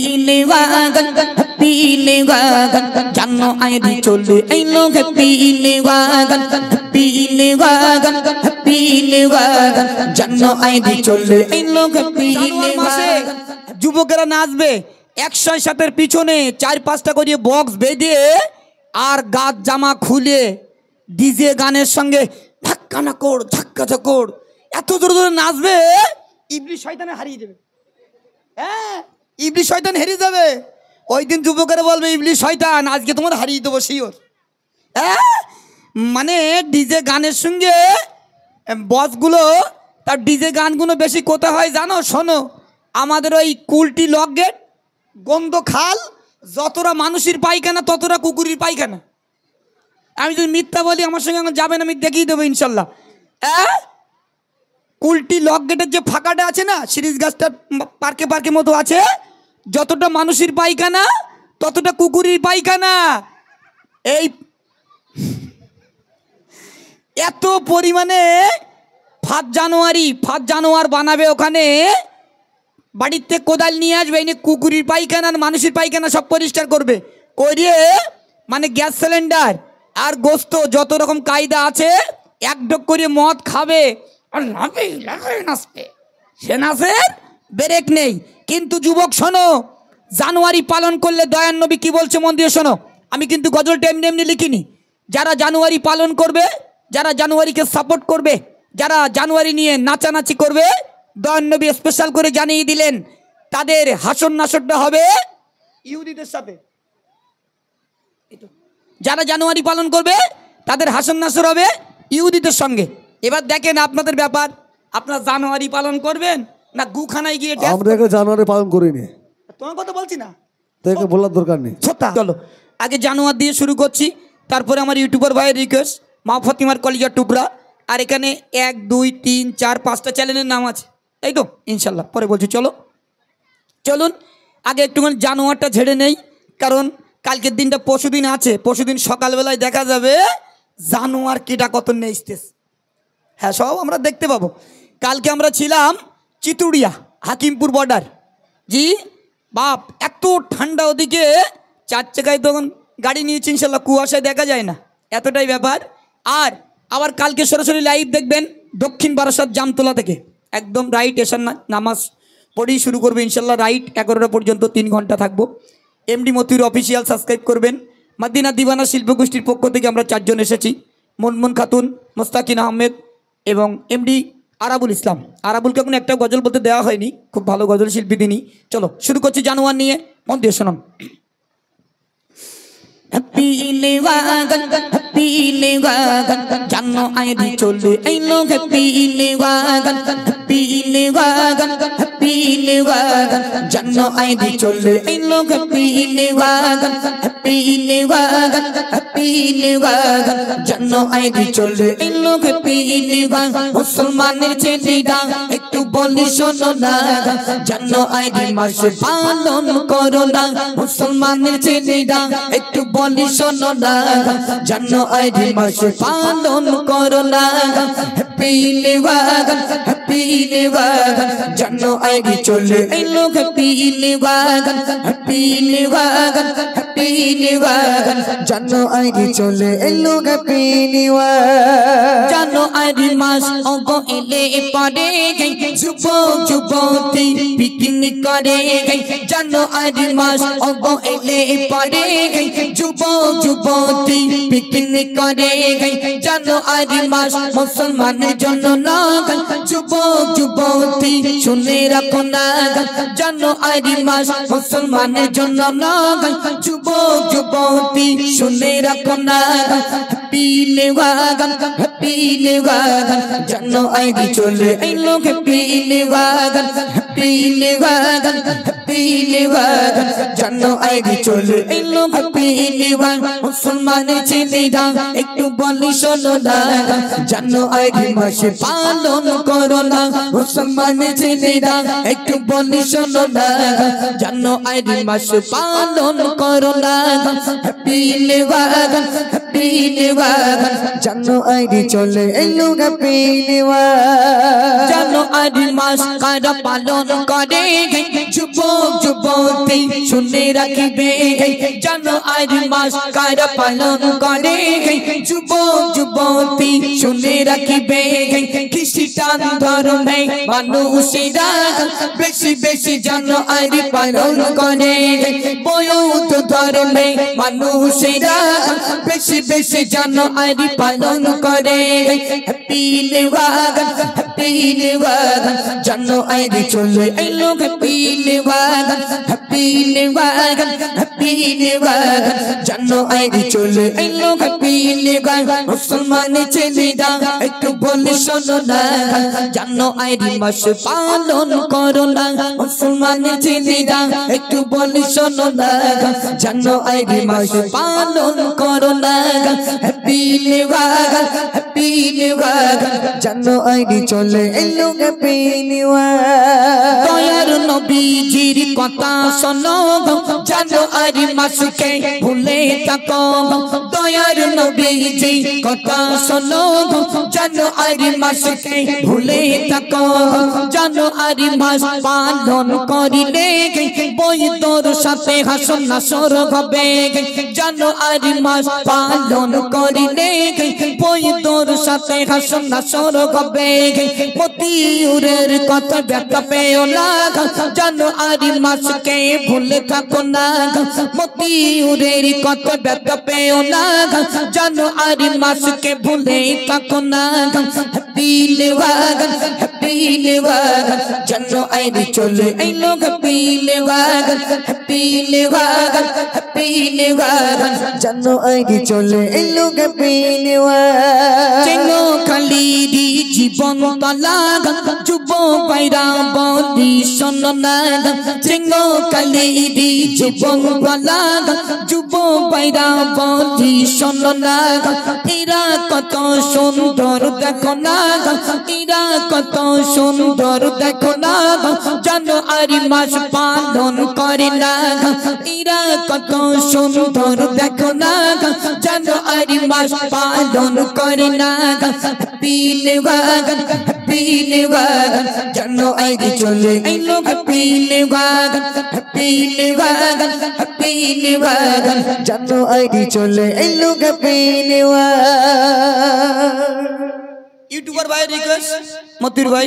Happy wagon জানুয়ারি চলে এলো happy wagon জানুয়ারি চলে এলো হ্যাপি ওয়াগন। যুবকেরা নাচবে 107-এর পিছনে 4-5টা করে বক্স বেঁধে আর গাছ জামা খুলে ডিজে গানের সঙ্গে ধাক্কা নাকড় ধাক্কা ধাকড় এত জোরে জোরে নাচবে, ইবলিশ শয়তানে হারিয়ে যাবে। হ্যাঁ, ইবলিশ শয়তান হারিয়ে যাবে। ওই দিন যুবকেরা বলবে ইবলিশ শয়তান আজকে তোমার হারিয়ে দেবো শিওর। হ্যাঁ, মানে ডিজে গানের সঙ্গে বসগুলো তার ডিজে গানগুলো বেশি কোথা হয় জানো? শোনো, আমাদের ওই কুলটি লক গেট গন্ধ খাল, যতটা মানুষের পায়খানা ততটা কুকুরের পায়খানা। আমি যদি মিথ্যা বলি আমার সঙ্গে এখন যাবেন, আমি দেখিয়ে দেবো ইনশাল্লাহ। হ্যাঁ, কুলটি লক গেটের যে ফাঁকাটা আছে না, সিরিজ গাছটা পার্কে পার্কের মতো আছে, যতটা মানুষের পায়খানা ততটা কুকুরের পায়খানা। এই এত পরিমাণে ফাঁদ জানোয়ার বানাবে ওখানে, বাড়িতে কোদাল নিয়ে আসবে, এনে কুকুরের পায়খানা আর মানুষের পায়খানা সব পরিষ্কার করবে, করিয়ে মানে গ্যাস সিলিন্ডার আর গোস্ত যত রকম কায়দা আছে এক ঢোক করে মদ খাবে আর নাচবে। সে নাচের ব্রেক নেই। কিন্তু যুবক শোনো, জানুয়ারি পালন করলে দয়ার নবী কি বলছে মন দিয়ে শোনো। আমি কিন্তু গজলটা এমনি এমনি লিখিনি। যারা জানুয়ারি পালন করবে, যারা জানুয়ারিকে সাপোর্ট করবে, যারা জানুয়ারি নিয়ে নাচানাচি করবে, দয়ার নবী স্পেশাল করে জানিয়ে দিলেন তাদের হাসর নাসরটা হবে ইহুদিদের সাথে। যারা জানুয়ারি পালন করবে তাদের হাসর নাসর হবে ইহুদিদের সঙ্গে। এবার দেখেন আপনাদের ব্যাপার, আপনারা জানুয়ারি পালন করবেন না গুখানায় গিয়ে? আমরা জানুয়ারি পালন করিনি, তোমার কথা বলছি না, তোকে বলার দরকার নেই। চলো আগে জানুয়ারি দিয়ে শুরু করছি, তারপরে আমার ইউটিউবার ভাইয়ের রিকোয়েস্ট মা ফাতিমার কলিজার টুকরা, আর এখানে 1 2 3 4 5টা চ্যানেলের নাম আছে, তাই তো ইনশাল্লাহ পরে বলছি। চলুন আগে একটুখানি জানুয়ারটা ঝেড়ে নেই, কারণ কালকের দিনটা পরশুদিন আছে। পরশুদিন সকালবেলায় দেখা যাবে জানুয়ার কিটা কত নেস্তেস। হ্যাঁ, সব আমরা দেখতে পাবো। কালকে আমরা ছিলাম চিতুড়িয়া হাকিমপুর বর্ডার। জি বাপ, এত ঠান্ডা ওদিকে, 4 চাকায় তখন গাড়ি নিয়েছি ইনশাল্লাহ, কুয়াশায় দেখা যায় না, এতটাই ব্যাপার। আর আবার কালকে সরাসরি লাইভ দেখবেন দক্ষিণ বারাসাত জামতলা থেকে, একদম রাইট এসার নামাজ পড়েই শুরু করবে ইনশাল্লাহ, রাইট 11টা পর্যন্ত 3 ঘন্টা থাকবো। এমডি মতিউর অফিসিয়াল সাবস্ক্রাইব করবেন। মাদিনা দিওয়ানা শিল্পগোষ্ঠীর পক্ষ থেকে আমরা 4 জন এসেছি, মনমন খাতুন, মোস্তাকিন আহমেদ এবং এমডি আরাবুল ইসলাম। আরাবুলকে এখন একটা গজল বলতে দেওয়া হয়নি, খুব ভালো গজল শিল্পী তিনি। চলো শুরু করছি জানুয়ার নিয়ে, মন দিয়ে শোনান। হ্যাপি ওয়াগন জানুয়ারি চলে এলো হ্যাপি ওয়াগন জানুয়ারি চলে এলো হ্যাপি ওয়াগন জানুয়ারি চলে এলো হ্যাপি ওয়াগন। মুসলমানের ছেলেরা একটু বলি শোনো না, জানুয়ারি মাসে পালন করো না। মুসলমানের ছেলেরা একটু বলি শোনো না, জানুয়ারি মাসে পালন করো না। হ্যাপি ওয়াগন জানুয়ারি চলে এলো হ্যাপি ওয়াগন জানুয়ারি চলে এলো হ্যাপি ওয়াগন। জানুয়ারি মাস অগ এলে পরে যুবক যুবতী পিকনিক করে। জানুয়ারি মাস অগ এলে পরে যুবক যুবতী পিকনিক করে। জানুয়ারি মাস মুসলমানের জন্য না, যুবক যুবতী শুনে রাখো না। জানুয়ারি মাস মুসলমানের জন্য না, যুবক যুবতী শুনে রাখো না। হ্যাপি ওয়াগন জানুয়ারি চলে এলো হ্যাপি ওয়াগন জানুয়ারি চলে এলো হ্যাপি ওয়াগন। মুসলমানের ছেলেরা একটু বলি শোনো না, জানুয়ারি মাসে পালন করো না। মুসলমানের ছেলেরা একটু বলি শোনো না, জানুয়ারি মাসে পালন করো না। হ্যাপি ওয়াগন জানুয়ারি চলে এলো হ্যাপি ওয়াগন। জানুয়ারি মাস কারা পালন করে, যুবক যুবক যুবতী শুনে রাখিবে জানো আজ মাস কারা পালন করে যুবতী শুনে রাখিবে খ্রিস্টান ধর্মে মানুষেরা বেশি বেশি জানো আজ পালন করে বৌদ্ধ ধর্মে মানুষেরা বেশি বেশি জানো আজ পালন করে হ্যাপি নিউ ইয়ার জানো আজ চলে এলো হ্যাপি নিউ ইয়ার জানো আজ চলে এলো হ্যাপি নিউ ইয়ার মুসলমান ছেলেরা একটু বলে শোনো না জানো আজ মাস পালন করো না মুসলমান ছেলেরা একটু বলে শোনো না জানো আজ মাস পালন করো না হ্যাপি নিউ ইয়ার জানো আজ চলে এলো হ্যাপি নিউ ইয়ার দয়ার নবীজির কথা শোনো জানো আজ মাসকে ভুলে থাকো দয়ার নবীজির কথা শোনো জানো আজ মাসকে ভুলে থাকো জানো আজ মাস পালন করিলে বৈদর সাথে হাসন নাসর হবে জানো আজ মাস পালন করিলে বৈদর সাথে হাসন নাসর হবে মতিউরের কথা ব্যাখ্যা পেও না জানো আজ মাসকে ভুলে থাকো না মতিউরের কথা ব্যাখ্যা পেও না জানো আজ মাসকে ভুলে থাকো না হ্যাপি নিউ ইয়ার জানো আজ চলে এলো হ্যাপি নিউ ইয়ার জানো আজ চলে এলো হ্যাপি নিউ ইয়ার চেনো খালিদি জীবন তলা যুব বাইরা বলি শোনো না চেনো খালিদি জীবন তলা যুব বাইরা বলি শোনো না এরা কত সুন্দর দেখো না এরা কত সুন্দর দেখো না জানো আর মাস পালন করে না এরা কত সুন্দর দেখো না জানো আর মাস পালন করে না হ্যাপি নিউ ইয়ার জানো আজ চলে এলো হ্যাপি নিউ ইয়ার জানো আজ চলে এলো হ্যাপি নিউ ইয়ার ইউটিউবার ভাই রিকোয়েস্ট মতিউর ভাই